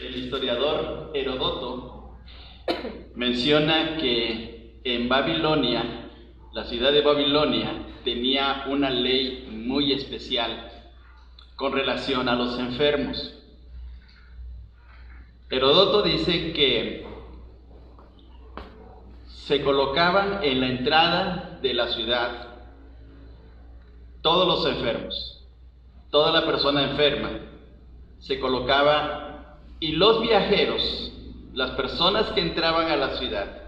El historiador Heródoto menciona que en Babilonia, la ciudad de Babilonia, tenía una ley muy especial con relación a los enfermos. Heródoto dice que se colocaban en la entrada de la ciudad todos los enfermos, toda la persona enferma se colocaba, y los viajeros, las personas que entraban a la ciudad,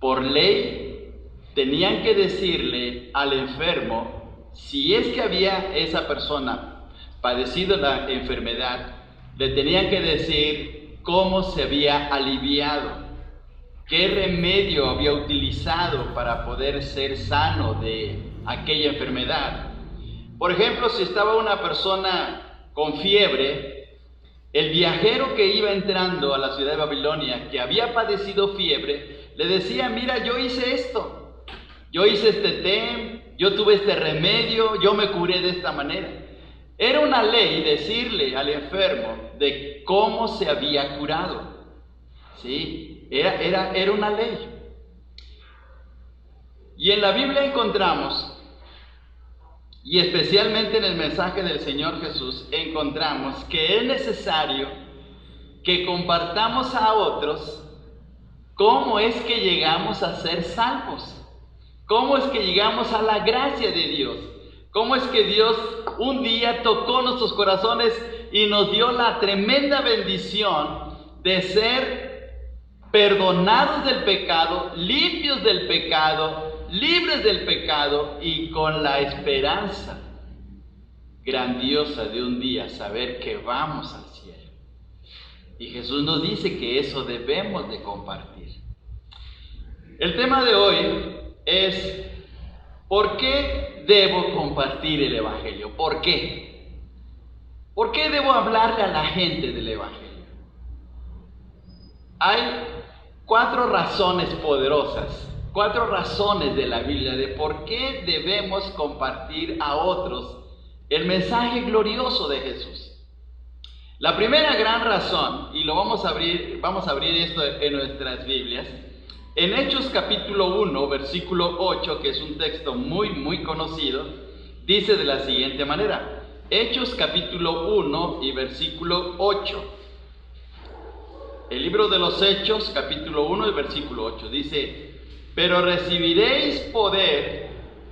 por ley tenían que decirle al enfermo, si es que había esa persona padecido la enfermedad, le tenían que decir cómo se había aliviado, qué remedio había utilizado para poder ser sano de aquella enfermedad. Por ejemplo, si estaba una persona con fiebre, el viajero que iba entrando a la ciudad de Babilonia, que había padecido fiebre, le decía, mira, yo hice esto, yo hice este té, yo tuve este remedio, yo me curé de esta manera. Era una ley decirle al enfermo de cómo se había curado. ¿Sí? Era una ley. Y en la Biblia encontramos, y especialmente en el mensaje del Señor Jesús, encontramos que es necesario que compartamos a otros cómo es que llegamos a ser salvos, cómo es que llegamos a la gracia de Dios, cómo es que Dios un día tocó nuestros corazones y nos dio la tremenda bendición de ser perdonados del pecado, limpios del pecado, libres del pecado y con la esperanza grandiosa de un día saber que vamos al cielo. Y Jesús nos dice que eso debemos de compartir. El tema de hoy es ¿por qué debo compartir el Evangelio? ¿Por qué? ¿Por qué debo hablarle a la gente del Evangelio? Hay 4 razones poderosas, 4 razones de la Biblia de por qué debemos compartir a otros el mensaje glorioso de Jesús. La primera gran razón, y lo vamos a abrir esto en nuestras Biblias, en Hechos capítulo 1, versículo 8, que es un texto muy conocido, dice de la siguiente manera, Hechos capítulo 1 y versículo 8. El libro de los Hechos, capítulo 1 y versículo 8, dice, pero recibiréis poder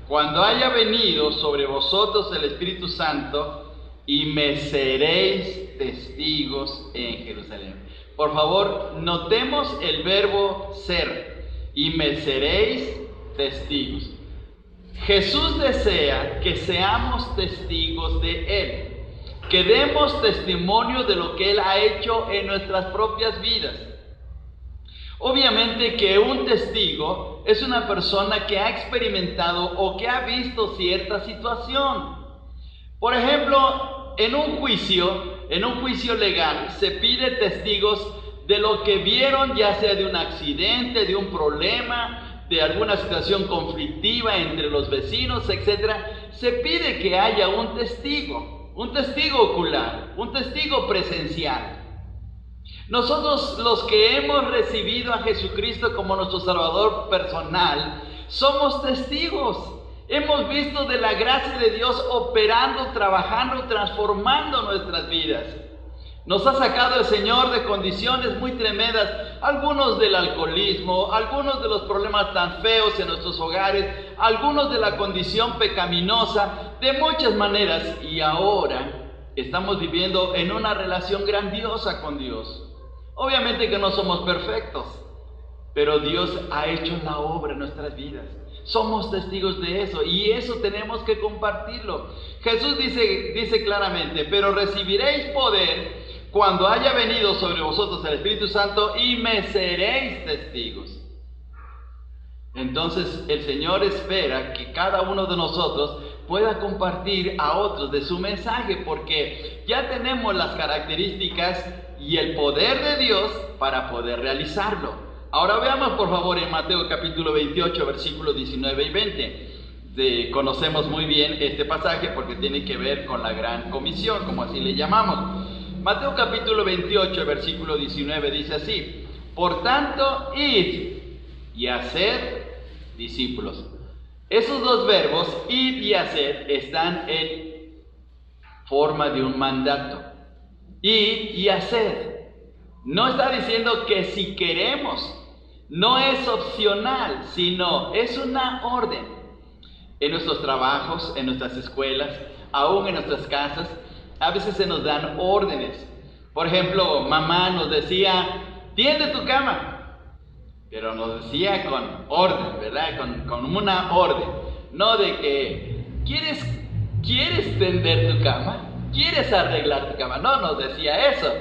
cuando haya venido sobre vosotros el Espíritu Santo y me seréis testigos en Jerusalén. Por favor, notemos el verbo ser, y me seréis testigos. Jesús desea que seamos testigos de Él, que demos testimonio de lo que Él ha hecho en nuestras propias vidas. Obviamente que un testigo es una persona que ha experimentado o que ha visto cierta situación. Por ejemplo, en un juicio legal se pide testigos de lo que vieron, ya sea de un accidente, de un problema, de alguna situación conflictiva entre los vecinos, etc. Se pide que haya un testigo ocular, un testigo presencial. Nosotros, los que hemos recibido a Jesucristo como nuestro Salvador personal, somos testigos. Hemos visto de la gracia de Dios operando, trabajando, transformando nuestras vidas. Nos ha sacado el Señor de condiciones muy tremendas, algunos del alcoholismo, algunos de los problemas tan feos en nuestros hogares, algunos de la condición pecaminosa, de muchas maneras, y ahora estamos viviendo en una relación grandiosa con Dios. Obviamente que no somos perfectos, pero Dios ha hecho la obra en nuestras vidas. Somos testigos de eso y eso tenemos que compartirlo. Jesús dice claramente, pero recibiréis poder cuando haya venido sobre vosotros el Espíritu Santo y me seréis testigos. Entonces el Señor espera que cada uno de nosotros pueda compartir a otros de su mensaje, porque ya tenemos las características y el poder de Dios para poder realizarlo. Ahora veamos por favor en Mateo capítulo 28, versículos 19 y 20. Conocemos muy bien este pasaje porque tiene que ver con la gran comisión, como así le llamamos. Mateo capítulo 28, versículo 19 dice así: por tanto, id y haced discípulos. Esos dos verbos, id y hacer, están en forma de un mandato. Id y hacer. No está diciendo que si queremos, no es opcional, sino es una orden. En nuestros trabajos, en nuestras escuelas, aún en nuestras casas, a veces se nos dan órdenes. Por ejemplo, mamá nos decía: tiende tu cama. Pero nos decía con orden, ¿verdad? Con una orden. No de que, ¿quieres tender tu cama? ¿Quieres arreglar tu cama? No nos decía eso.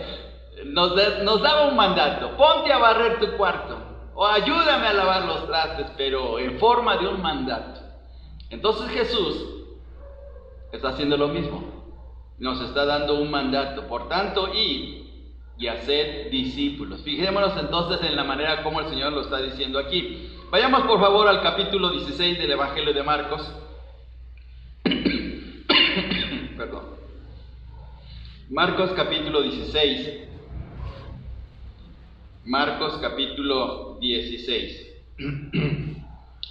Nos daba un mandato: ponte a barrer tu cuarto, o ayúdame a lavar los trastes, pero en forma de un mandato. Entonces Jesús está haciendo lo mismo. Nos está dando un mandato. Por tanto, id y haced discípulos. Fijémonos entonces en la manera como el Señor lo está diciendo aquí. Vayamos por favor al capítulo 16 del Evangelio de Marcos. Perdón. Marcos capítulo 16. Marcos capítulo 16.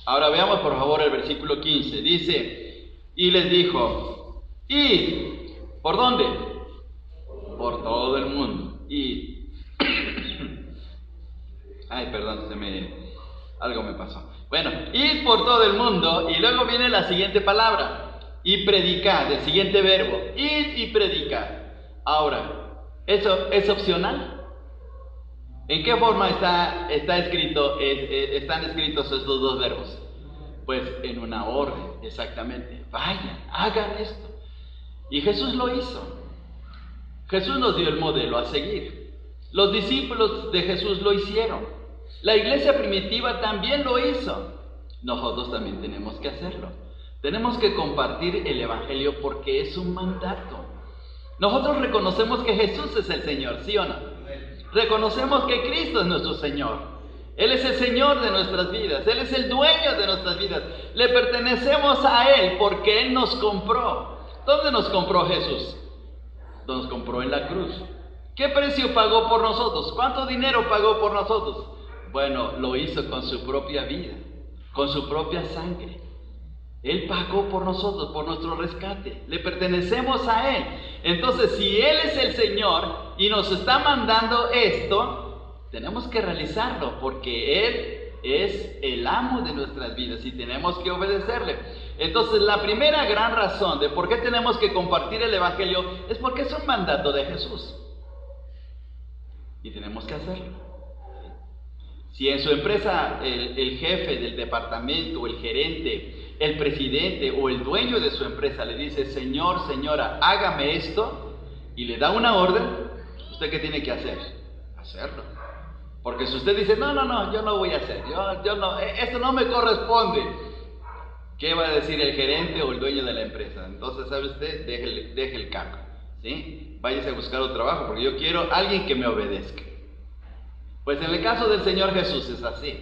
Ahora veamos por favor el versículo 15. Dice: y les dijo: id. ¿Por dónde? Por todo el mundo. Id. Ay, perdón, algo me pasó. Bueno, id por todo el mundo, y luego viene la siguiente palabra: y predicad, el siguiente verbo: id y predicad. Ahora, ¿eso es opcional? ¿En qué forma están escritos estos dos verbos? Pues en una orden, exactamente. Vayan, hagan esto. Y Jesús lo hizo. Jesús nos dio el modelo a seguir. Los discípulos de Jesús lo hicieron. La iglesia primitiva también lo hizo. Nosotros también tenemos que hacerlo. Tenemos que compartir el evangelio porque es un mandato. Nosotros reconocemos que Jesús es el Señor, ¿sí o no? Reconocemos que Cristo es nuestro Señor. Él es el Señor de nuestras vidas. Él es el dueño de nuestras vidas. Le pertenecemos a Él porque Él nos compró. ¿Dónde nos compró Jesús? Nos compró en la cruz. ¿Qué precio pagó por nosotros? ¿Cuánto dinero pagó por nosotros? Bueno, lo hizo con su propia vida, con su propia sangre. Él pagó por nosotros, por nuestro rescate. Le pertenecemos a Él. Entonces, si Él es el Señor y nos está mandando esto, tenemos que realizarlo porque Él es el amo de nuestras vidas y tenemos que obedecerle. Entonces, la primera gran razón de por qué tenemos que compartir el evangelio es porque es un mandato de Jesús. Y tenemos que hacerlo. Si en su empresa el jefe del departamento, o el gerente, el presidente o el dueño de su empresa le dice: señor, señora, hágame esto, y le da una orden, ¿usted qué tiene que hacer? Hacerlo. Porque si usted dice: no, yo no voy a hacer, yo no, esto no me corresponde, ¿qué va a decir el gerente o el dueño de la empresa? Entonces, ¿sabe usted? Deje el cargo, ¿sí? Váyase a buscar otro trabajo, porque yo quiero a alguien que me obedezca. Pues en el caso del Señor Jesús es así.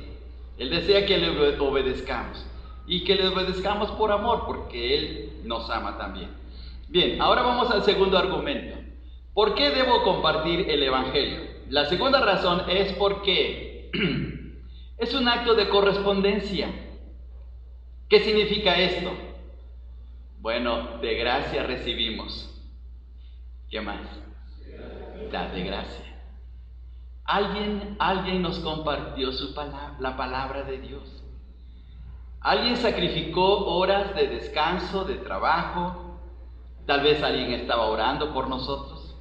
Él desea que le obedezcamos, y que le obedezcamos por amor, porque Él nos ama también. Bien, ahora vamos al segundo argumento. ¿Por qué debo compartir el evangelio? La segunda razón es porque es un acto de correspondencia. ¿Qué significa esto? Bueno, de gracia recibimos. ¿Qué más? La de gracia. Alguien nos compartió la palabra de Dios. Alguien sacrificó horas de descanso, de trabajo. Tal vez alguien estaba orando por nosotros.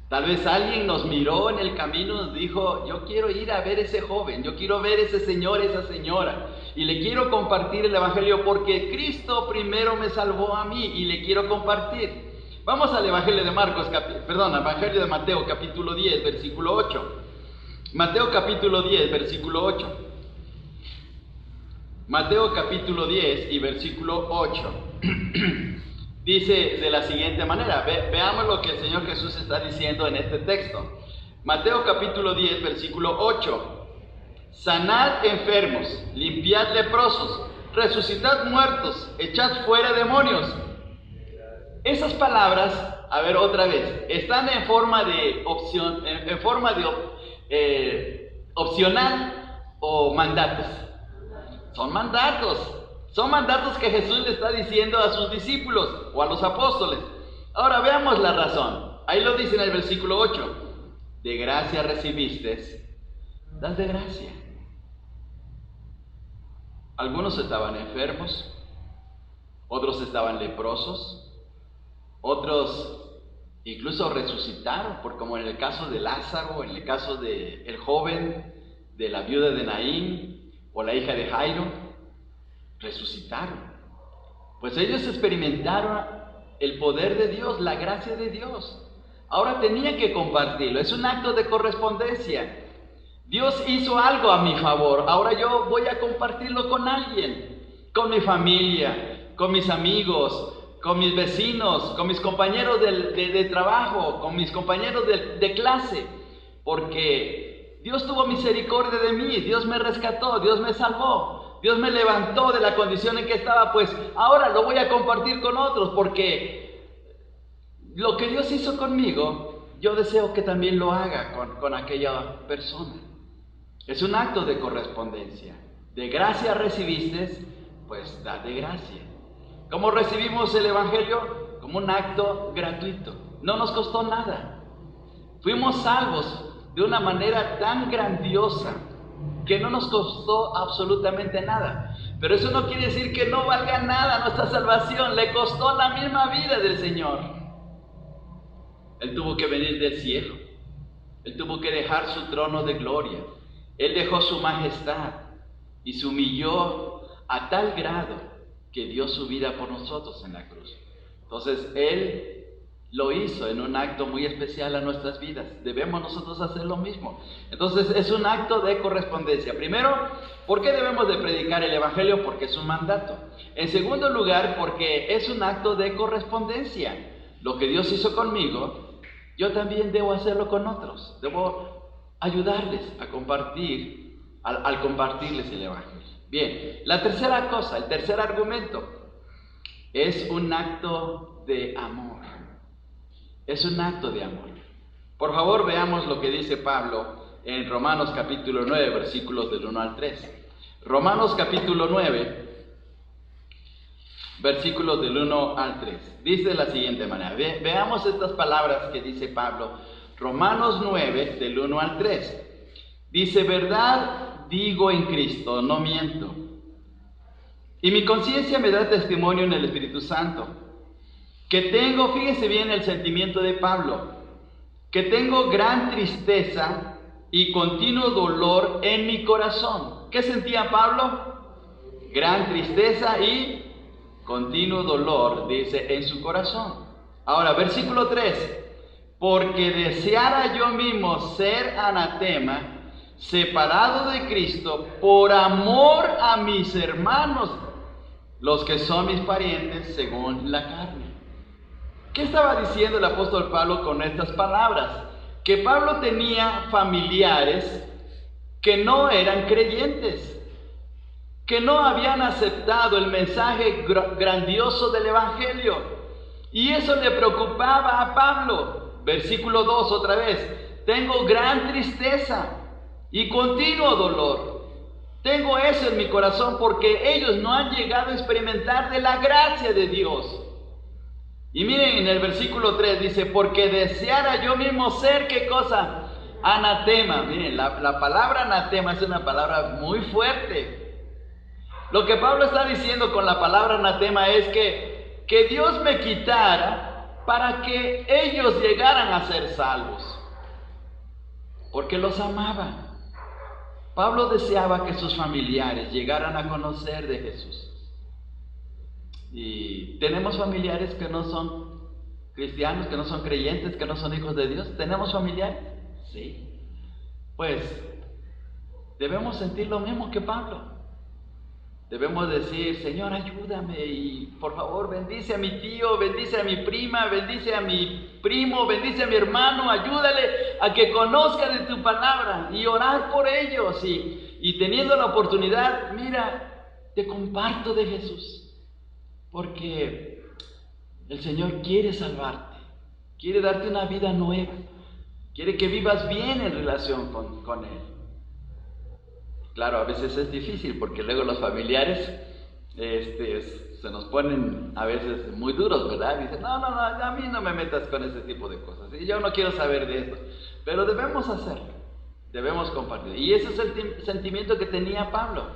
Tal vez alguien nos miró en el camino y nos dijo: yo quiero ir a ver ese joven, yo quiero ver ese señor, esa señora, y le quiero compartir el evangelio porque Cristo primero me salvó a mí y le quiero compartir. Vamos al evangelio de evangelio de Mateo capítulo 10, versículo 8. Mateo capítulo 10, versículo 8. Mateo capítulo 10 y versículo 8. Dice de la siguiente manera, veamos lo que el Señor Jesús está diciendo en este texto. Mateo capítulo 10, versículo 8. Sanad enfermos, limpiad leprosos, resucitad muertos, echad fuera demonios. Esas palabras, a ver otra vez, están en forma de opción, opcional o mandatos. Son mandatos. Son mandatos que Jesús le está diciendo a sus discípulos o a los apóstoles. Ahora veamos la razón. Ahí lo dice en el versículo 8. De gracia recibiste, das de gracia. Algunos estaban enfermos, otros estaban leprosos, otros incluso resucitaron, como en el caso de Lázaro, en el caso del joven, de la viuda de Naín o la hija de Jairo, resucitaron. Pues ellos experimentaron el poder de Dios, la gracia de Dios. Ahora tenían que compartirlo, es un acto de correspondencia. Dios hizo algo a mi favor, ahora yo voy a compartirlo con alguien, con mi familia, con mis amigos, con mis vecinos, con mis compañeros de trabajo, con mis compañeros de clase, porque Dios tuvo misericordia de mí, Dios me rescató, Dios me salvó, Dios me levantó de la condición en que estaba, pues ahora lo voy a compartir con otros, porque lo que Dios hizo conmigo, yo deseo que también lo haga con aquella persona. Es un acto de correspondencia. De gracia recibiste, pues da de gracia. ¿Cómo recibimos el Evangelio? Como un acto gratuito. No nos costó nada. Fuimos salvos de una manera tan grandiosa que no nos costó absolutamente nada. Pero eso no quiere decir que no valga nada nuestra salvación. Le costó la misma vida del Señor. Él tuvo que venir del cielo. Él tuvo que dejar su trono de gloria. Él dejó su majestad y se humilló a tal grado que dio su vida por nosotros en la cruz. Entonces, Él lo hizo en un acto muy especial a nuestras vidas. Debemos nosotros hacer lo mismo. Entonces, es un acto de correspondencia. Primero, ¿por qué debemos de predicar el Evangelio? Porque es un mandato. En segundo lugar, porque es un acto de correspondencia. Lo que Dios hizo conmigo, yo también debo hacerlo con otros. Debo ayudarles a compartir, al compartirles el Evangelio. Bien, la tercera cosa, el tercer argumento, es un acto de amor. Es un acto de amor. Por favor, veamos lo que dice Pablo en Romanos capítulo 9, versículos del 1 al 3. Romanos capítulo 9, versículos del 1 al 3. Dice de la siguiente manera. Veamos estas palabras que dice Pablo. Romanos 9, del 1 al 3. Dice, verdad digo en Cristo, no miento. Y mi conciencia me da testimonio en el Espíritu Santo. Que tengo, fíjese bien el sentimiento de Pablo, que tengo gran tristeza y continuo dolor en mi corazón. ¿Qué sentía Pablo? Gran tristeza y continuo dolor, dice, en su corazón. Ahora, versículo 3. Porque deseara yo mismo ser anatema, separado de Cristo, por amor a mis hermanos, los que son mis parientes según la carne. ¿Qué estaba diciendo el apóstol Pablo con estas palabras? Que Pablo tenía familiares que no eran creyentes, que no habían aceptado el mensaje grandioso del Evangelio. Y eso le preocupaba a Pablo. Versículo 2 otra vez. Tengo gran tristeza y continuo dolor. Tengo eso en mi corazón porque ellos no han llegado a experimentar de la gracia de Dios. Y miren en el versículo 3 dice, porque deseara yo mismo ser, ¿qué cosa? Anatema. Miren, la palabra anatema es una palabra muy fuerte. Lo que Pablo está diciendo con la palabra anatema es que Dios me quitara para que ellos llegaran a ser salvos, porque los amaba. Pablo deseaba que sus familiares llegaran a conocer de Jesús. Y tenemos familiares que no son cristianos, que no son creyentes, que no son hijos de Dios. ¿Tenemos familiares? Sí. Pues debemos sentir lo mismo que Pablo. Debemos decir, Señor, ayúdame y por favor bendice a mi tío, bendice a mi prima, bendice a mi primo, bendice a mi hermano, ayúdale a que conozca de tu palabra y orar por ellos. Y teniendo la oportunidad, mira, te comparto de Jesús, porque El Señor quiere salvarte, quiere darte una vida nueva, quiere que vivas bien en relación con Él. Claro, a veces es difícil porque luego los familiares se nos ponen a veces muy duros, ¿verdad? Dicen, no, a mí no me metas con ese tipo de cosas, y yo no quiero saber de eso, pero debemos hacerlo, debemos compartir. Y ese es el sentimiento que tenía Pablo.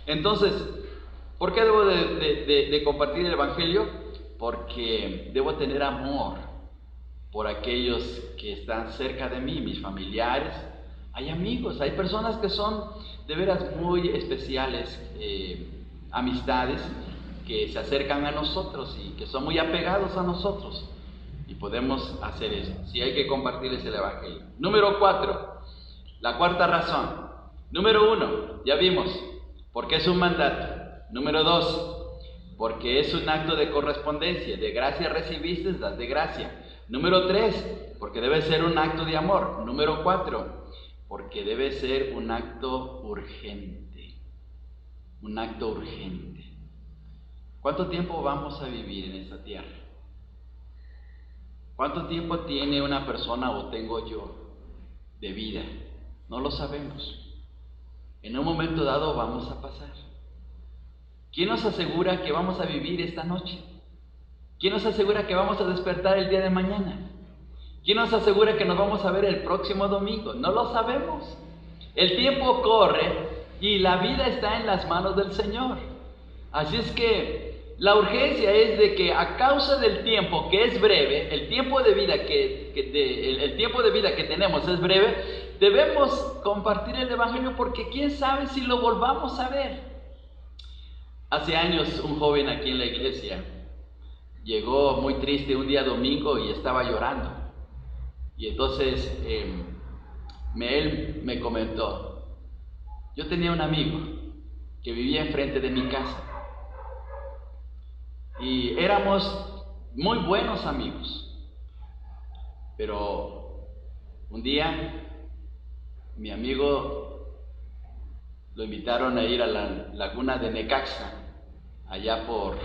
Entonces, ¿por qué debo de compartir el Evangelio? Porque debo tener amor por aquellos que están cerca de mí, mis familiares. Hay amigos, hay personas que son de veras muy especiales, amistades que se acercan a nosotros y que son muy apegados a nosotros, y podemos hacer eso, si hay que compartirles el Evangelio. Número 4, la cuarta razón. Número 1, ya vimos, porque es un mandato. Número 2, porque es un acto de correspondencia, de gracia recibiste, das de gracia. Número 3, porque debe ser un acto de amor. Número 4, porque debe ser un acto urgente. Un acto urgente. ¿Cuánto tiempo vamos a vivir en esta tierra? ¿Cuánto tiempo tiene una persona o tengo yo de vida? No lo sabemos. En un momento dado vamos a pasar. ¿Quién nos asegura que vamos a vivir esta noche? ¿Quién nos asegura que vamos a despertar el día de mañana? ¿Quién nos asegura que nos vamos a ver el próximo domingo? No lo sabemos. El tiempo corre y la vida está en las manos del Señor. Así es que la urgencia es de que a causa del tiempo que es breve, el tiempo de vida que tenemos es breve, debemos compartir el Evangelio porque quién sabe si lo volvamos a ver. Hace años un joven aquí en la iglesia llegó muy triste un día domingo y estaba llorando. Y entonces él me comentó, yo tenía un amigo que vivía enfrente de mi casa y éramos muy buenos amigos, pero un día mi amigo lo invitaron a ir a la laguna de Necaxa, allá por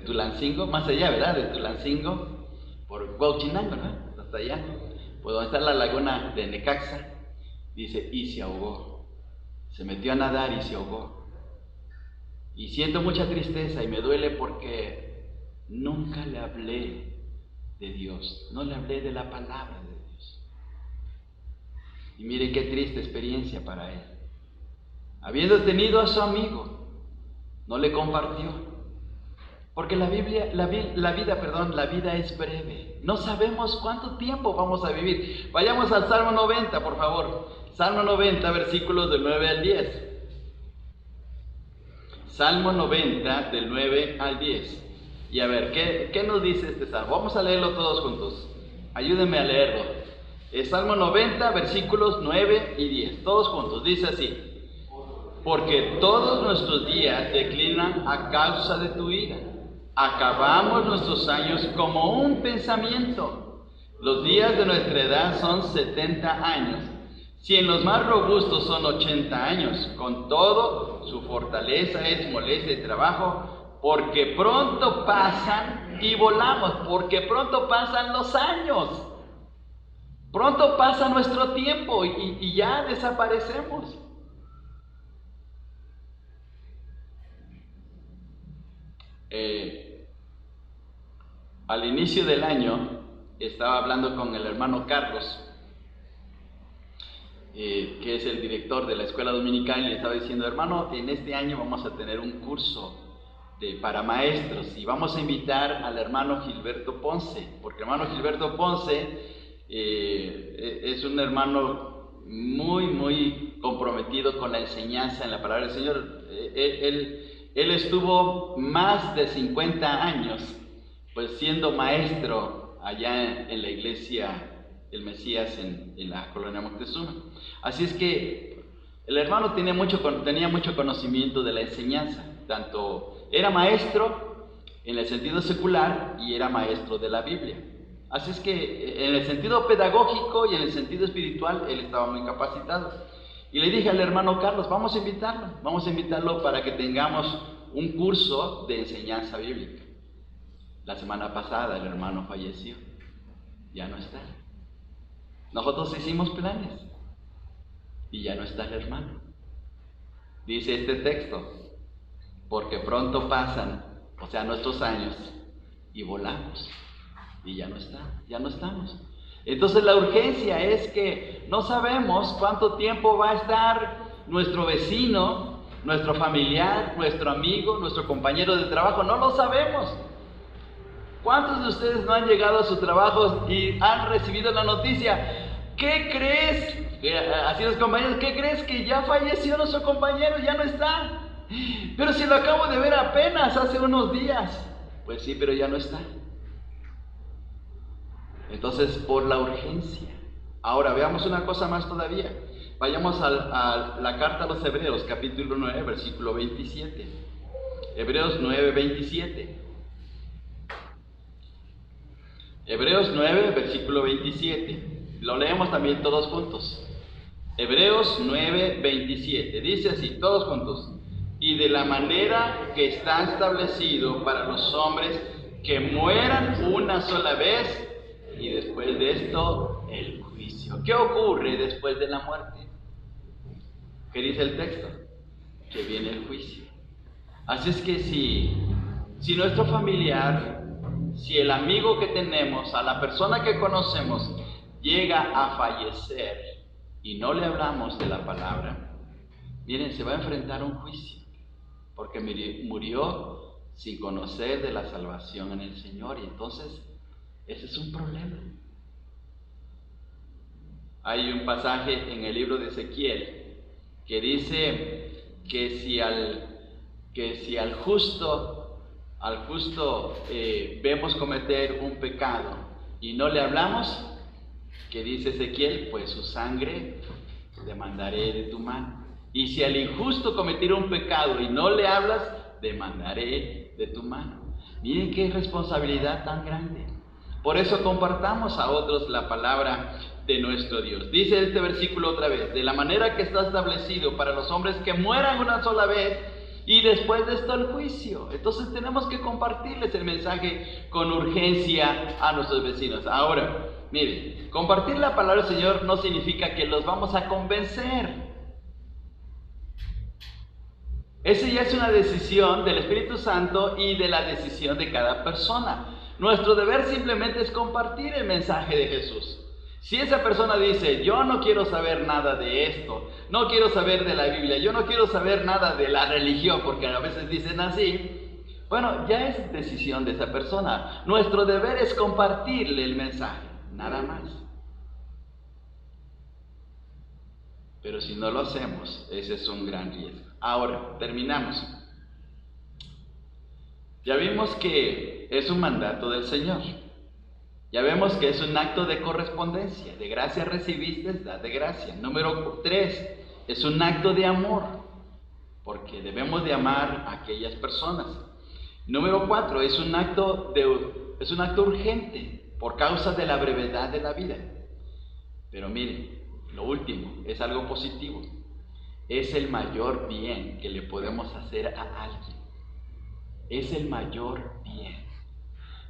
Tulancingo, más allá, ¿verdad? De Tulancingo, por Huauchinango, ¿no? Hasta allá, pues donde está la laguna de Necaxa. Dice, y se ahogó, se metió a nadar y se ahogó. Y siento mucha tristeza y me duele porque nunca le hablé de Dios, no le hablé de la palabra de Dios. Y mire qué triste experiencia para él. Habiendo tenido a su amigo, no le compartió. Porque la vida es breve. No sabemos cuánto tiempo vamos a vivir. Vayamos al Salmo 90, por favor. Salmo 90, versículos del 9 al 10. Salmo 90, del 9 al 10. Y a ver, ¿qué nos dice este salmo? Vamos a leerlo todos juntos. Ayúdenme a leerlo. Salmo 90, versículos 9 y 10. Todos juntos. Dice así: porque todos nuestros días declinan a causa de tu ira. Acabamos nuestros años como un pensamiento. Los días de nuestra edad son 70 años. Si en los más robustos son 80 años, con todo, su fortaleza es molestia y trabajo, porque pronto pasan y volamos, porque pronto pasan los años. Pronto pasa nuestro tiempo y ya desaparecemos. Al inicio del año estaba hablando con el hermano Carlos, que es el director de la escuela dominical, y le estaba diciendo: hermano, en este año vamos a tener un curso para maestros y vamos a invitar al hermano Gilberto Ponce, porque el hermano Gilberto Ponce es un hermano muy comprometido con la enseñanza en la palabra del Señor. Él estuvo más de 50 años pues siendo maestro allá en la iglesia del Mesías en la colonia Moctezuma. Así es que el hermano tenía mucho conocimiento de la enseñanza, tanto era maestro en el sentido secular y era maestro de la Biblia. Así es que en el sentido pedagógico y en el sentido espiritual él estaba muy capacitado. Y le dije al hermano Carlos: vamos a invitarlo para que tengamos un curso de enseñanza bíblica. La semana pasada el hermano falleció, ya no está. Nosotros hicimos planes y ya no está el hermano. Dice este texto, porque pronto pasan, o sea, nuestros años, y volamos, y ya no está, ya no estamos. Entonces la urgencia es que no sabemos cuánto tiempo va a estar nuestro vecino, nuestro familiar, nuestro amigo, nuestro compañero de trabajo, no lo sabemos. ¿Cuántos de ustedes no han llegado a su trabajo y han recibido la noticia? ¿Qué crees? Así los compañeros, ¿qué crees? Que ya falleció nuestro compañero, ya no está. Pero si lo acabo de ver apenas hace unos días. Pues sí, pero ya no está. Entonces, por la urgencia. Ahora, veamos una cosa más todavía. Vayamos a la carta a los Hebreos, capítulo 9, versículo 27. Hebreos 9, 27. Hebreos 9, versículo 27. Lo leemos también todos juntos. Hebreos 9, 27. Dice así, todos juntos. Y de la manera que está establecido para los hombres que mueran una sola vez, y después de esto, el juicio. ¿Qué ocurre después de la muerte? ¿Qué dice el texto? Que viene el juicio. Así es que si nuestro familiar, si el amigo que tenemos, a la persona que conocemos, llega a fallecer y no le hablamos de la palabra, miren, se va a enfrentar a un juicio, porque murió sin conocer de la salvación en el Señor, y entonces ese es un problema. Hay un pasaje en el libro de Ezequiel que dice que si al justo vemos cometer un pecado y no le hablamos, que dice Ezequiel, pues su sangre demandaré de tu mano. Y si al injusto cometiera un pecado y no le hablas, demandaré de tu mano. Miren qué responsabilidad tan grande. Por eso compartamos a otros la palabra de nuestro Dios. Dice este versículo otra vez, de la manera que está establecido para los hombres que mueran una sola vez, y después de esto el juicio. Entonces tenemos que compartirles el mensaje con urgencia a nuestros vecinos. Ahora, miren, compartir la palabra del Señor no significa que los vamos a convencer. Esa ya es una decisión del Espíritu Santo y de la decisión de cada persona. Nuestro deber simplemente es compartir el mensaje de Jesús. Si esa persona dice, yo no quiero saber nada de esto, no quiero saber de la Biblia, yo no quiero saber nada de la religión, porque a veces dicen así, bueno, ya es decisión de esa persona. Nuestro deber es compartirle el mensaje, nada más. Pero si no lo hacemos, ese es un gran riesgo. Ahora, terminamos. Ya vimos que es un mandato del Señor. Ya vemos que es un acto de correspondencia. De gracia recibiste, da de gracia. Número 3, es un acto de amor, porque debemos de amar a aquellas personas. Número 4, es un acto urgente, por causa de la brevedad de la vida. Pero miren, lo último es algo positivo. Es el mayor bien que le podemos hacer a alguien. Es el mayor bien.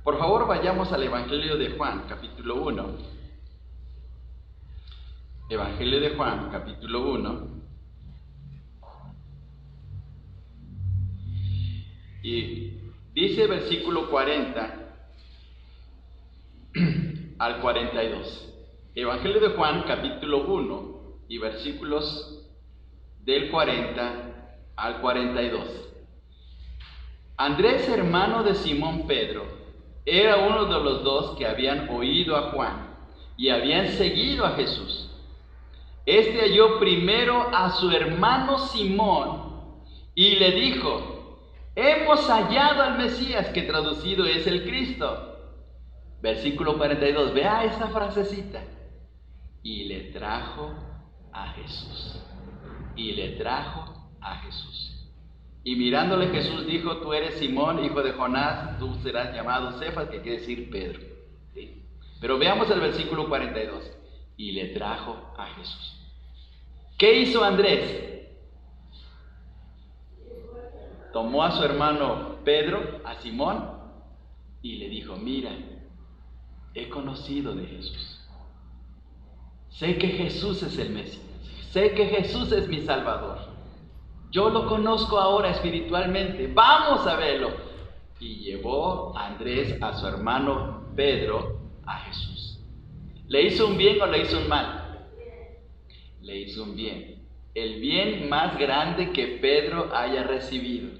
Por favor, vayamos al Evangelio de Juan, capítulo 1. Evangelio de Juan, capítulo 1. Y dice versículo 40 al 42. Evangelio de Juan, capítulo 1, y versículos del 40 al 42. Andrés, hermano de Simón Pedro, era uno de los dos que habían oído a Juan y habían seguido a Jesús. Este halló primero a su hermano Simón y le dijo, hemos hallado al Mesías, que traducido es el Cristo. Versículo 42, vea esa frasecita. Y le trajo a Jesús. Y le trajo a Jesús. Y mirándole Jesús dijo, tú eres Simón, hijo de Jonás, tú serás llamado Cefas, que quiere decir Pedro. ¿Sí? Pero veamos el versículo 42. Y le trajo a Jesús. ¿Qué hizo Andrés? Tomó a su hermano Pedro, a Simón, y le dijo: mira, he conocido de Jesús. Sé que Jesús es el Mesías. Sé que Jesús es mi Salvador. Yo lo conozco ahora espiritualmente. Vamos a verlo. Y llevó a Andrés, a su hermano Pedro, a Jesús. ¿Le hizo un bien o le hizo un mal? Le hizo un bien. El bien más grande que Pedro haya recibido.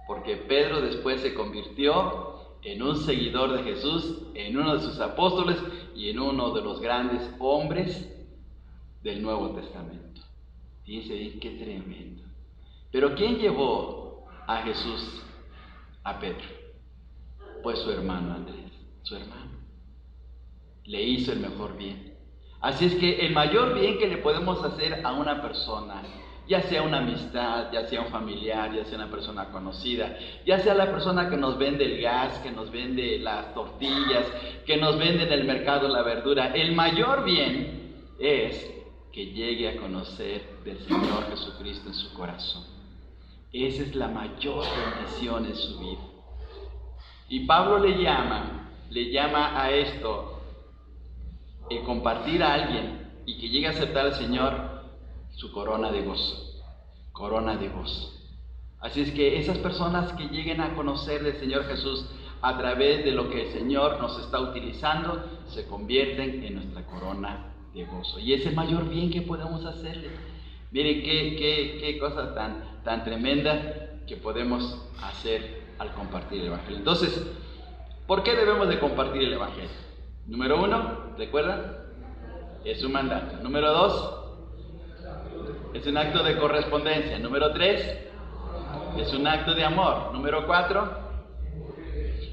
Porque Pedro después se convirtió en un seguidor de Jesús, en uno de sus apóstoles y en uno de los grandes hombres del Nuevo Testamento. Dice, qué tremendo. Pero ¿quién llevó a Jesús a Pedro? Pues su hermano Andrés, su hermano. Le hizo el mejor bien. Así es que el mayor bien que le podemos hacer a una persona, ya sea una amistad, ya sea un familiar, ya sea una persona conocida, ya sea la persona que nos vende el gas, que nos vende las tortillas, que nos vende en el mercado la verdura, el mayor bien es que llegue a conocer del Señor Jesucristo en su corazón. Esa es la mayor bendición en su vida. Y Pablo le llama a esto, el compartir a alguien y que llegue a aceptar al Señor, su corona de gozo. Corona de gozo. Así es que esas personas que lleguen a conocer del Señor Jesús a través de lo que el Señor nos está utilizando, se convierten en nuestra corona de gozo. Y es el mayor bien que podemos hacerle. Miren qué cosa tan tremenda que podemos hacer al compartir el Evangelio. Entonces, ¿por qué debemos de compartir el Evangelio? Número 1, ¿recuerdan? Es un mandato. Número 2, es un acto de correspondencia. Número 3, es un acto de amor. Número 4,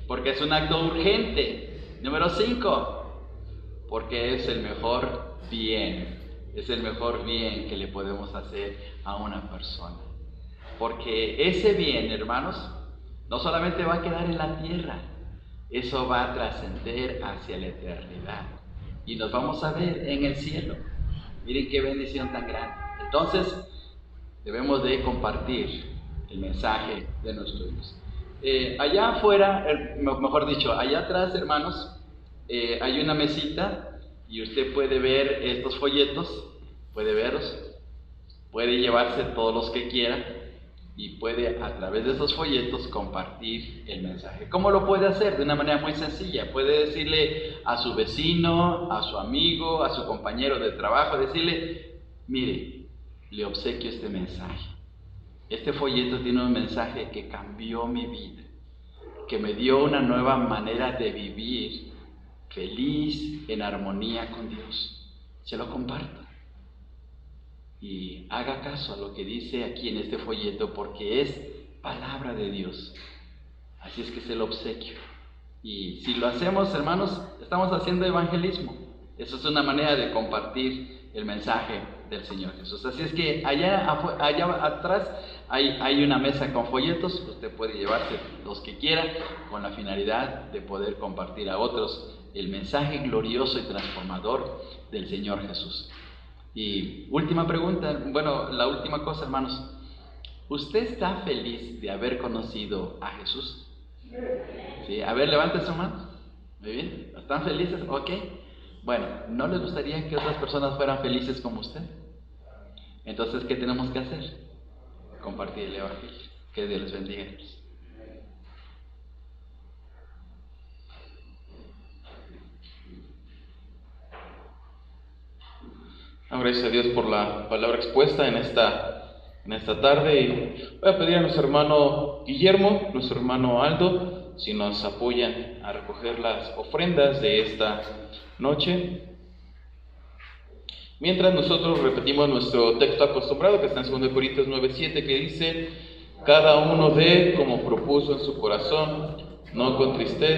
porque es un acto urgente. Número 5, porque es el mejor bien. Es el mejor bien que le podemos hacer a una persona. Porque ese bien, hermanos, no solamente va a quedar en la tierra, eso va a trascender hacia la eternidad. Y nos vamos a ver en el cielo. Miren qué bendición tan grande. Entonces, debemos de compartir el mensaje de nuestro Dios. Allá afuera, mejor dicho, allá atrás, hermanos, hay una mesita y usted puede ver estos folletos, puede verlos, puede llevarse todos los que quiera y puede a través de esos folletos compartir el mensaje. ¿Cómo lo puede hacer? De una manera muy sencilla. Puede decirle a su vecino, a su amigo, a su compañero de trabajo, decirle: mire, le obsequio este mensaje. Este folleto tiene un mensaje que cambió mi vida, que me dio una nueva manera de vivir, feliz, en armonía con Dios. Se lo comparto. Y haga caso a lo que dice aquí en este folleto, porque es palabra de Dios. Así es que se lo obsequio. Y si lo hacemos, hermanos, estamos haciendo evangelismo. Eso es una manera de compartir el mensaje del Señor Jesús. Así es que allá atrás hay una mesa con folletos. Usted puede llevarse los que quiera con la finalidad de poder compartir a otros el mensaje glorioso y transformador del Señor Jesús. Y última pregunta, la última cosa, hermanos. ¿Usted está feliz de haber conocido a Jesús? Sí, a ver, levante su mano. Muy bien, ¿están felices? Ok. Bueno, ¿no les gustaría que otras personas fueran felices como usted? Entonces, ¿qué tenemos que hacer? Compartir el Evangelio. Que Dios les bendiga. Gracias a Dios por la palabra expuesta en esta tarde. Y voy a pedir a nuestro hermano Guillermo, nuestro hermano Aldo, si nos apoyan a recoger las ofrendas de esta noche. Mientras nosotros repetimos nuestro texto acostumbrado que está en 2 Corintios 9:7, que dice: cada uno dé como propuso en su corazón, no con tristeza